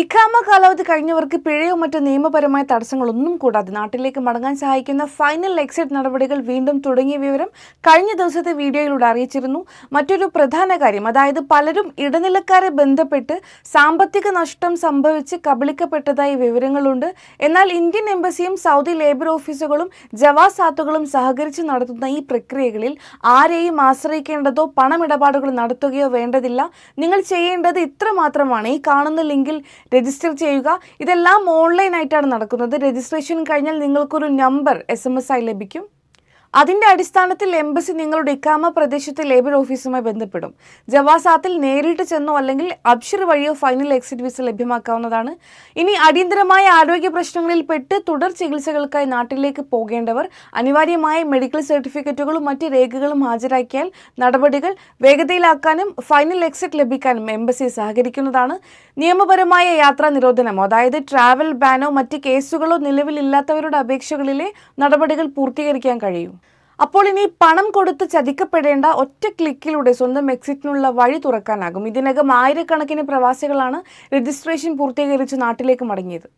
ഇഖാമ കാലാവധി കഴിഞ്ഞവർക്ക് പിഴയോ മറ്റ് നിയമപരമായ തടസ്സങ്ങളൊന്നും കൂടാതെ നാട്ടിലേക്ക് മടങ്ങാൻ സഹായിക്കുന്ന ഫൈനൽ എക്സിറ്റ് നടപടികൾ വീണ്ടും തുടങ്ങിയ വിവരം കഴിഞ്ഞ ദിവസത്തെ വീഡിയോയിലൂടെ അറിയിച്ചിരുന്നു. മറ്റൊരു പ്രധാന കാര്യം, അതായത് പലരും ഇടനിലക്കാരെ ബന്ധപ്പെട്ട് സാമ്പത്തിക നഷ്ടം സംഭവിച്ച് കബളിക്കപ്പെട്ടതായി വിവരങ്ങളുണ്ട്. എന്നാൽ ഇന്ത്യൻ എംബസിയും സൗദി ലേബർ ഓഫീസുകളും ജവാസാത്തുകളും സഹകരിച്ച് നടത്തുന്ന ഈ പ്രക്രിയകളിൽ ആരെയും ആശ്രയിക്കേണ്ടതോ പണമിടപാടുകൾ നടത്തുകയോ വേണ്ടതില്ല. നിങ്ങൾ ചെയ്യേണ്ടത് ഇത്ര മാത്രമാണ്: ഈ കാണുന്ന ലിങ്കിൽ രജിസ്റ്റർ ചെയ്യുക. ഇതെല്ലാം ഓൺലൈനായിട്ടാണ് നടക്കുന്നത്. രജിസ്ട്രേഷൻ കഴിഞ്ഞാൽ നിങ്ങൾക്കൊരു നമ്പർ SMS ആയി ലഭിക്കും. അതിന്റെ അടിസ്ഥാനത്തിൽ എംബസി നിങ്ങളുടെ ഇഖാമ പ്രദേശത്തെ ലേബർ ഓഫീസുമായി ബന്ധപ്പെടും. ജവാസാത്തിൽ നേരിട്ട് ചെന്നോ അല്ലെങ്കിൽ അബ്ഷിർ വഴിയോ ഫൈനൽ എക്സിറ്റ് വിസ ലഭ്യമാക്കാവുന്നതാണ്. ഇനി അടിയന്തരമായ ആരോഗ്യ പ്രശ്നങ്ങളിൽ പെട്ട് തുടർ ചികിത്സകൾക്കായി നാട്ടിലേക്ക് പോകേണ്ടവർ അനിവാര്യമായ മെഡിക്കൽ സർട്ടിഫിക്കറ്റുകളും മറ്റ് രേഖകളും ഹാജരാക്കിയാൽ നടപടികൾ വേഗതയിലാക്കാനും ഫൈനൽ എക്സിറ്റ് ലഭിക്കാനും എംബസി സഹകരിക്കുന്നതാണ്. നിയമപരമായ യാത്രാ നിരോധനമോ, അതായത് ട്രാവൽ ബാനോ മറ്റ് കേസുകളോ നിലവിലില്ലാത്തവരുടെ അപേക്ഷകളിലെ നടപടികൾ പൂർത്തീകരിക്കാൻ കഴിയും. അപ്പോൾ ഇനി പണം കൊടുത്ത് ചതിക്കപ്പെടേണ്ട, ഒറ്റ ക്ലിക്കിലൂടെ സ്വന്തം എക്സിറ്റിനുള്ള വഴി തുറക്കാനാകും. ഇതിനകം ആയിരക്കണക്കിന് പ്രവാസികളാണ് രജിസ്ട്രേഷൻ പൂർത്തീകരിച്ച് നാട്ടിലേക്ക് മടങ്ങിയത്.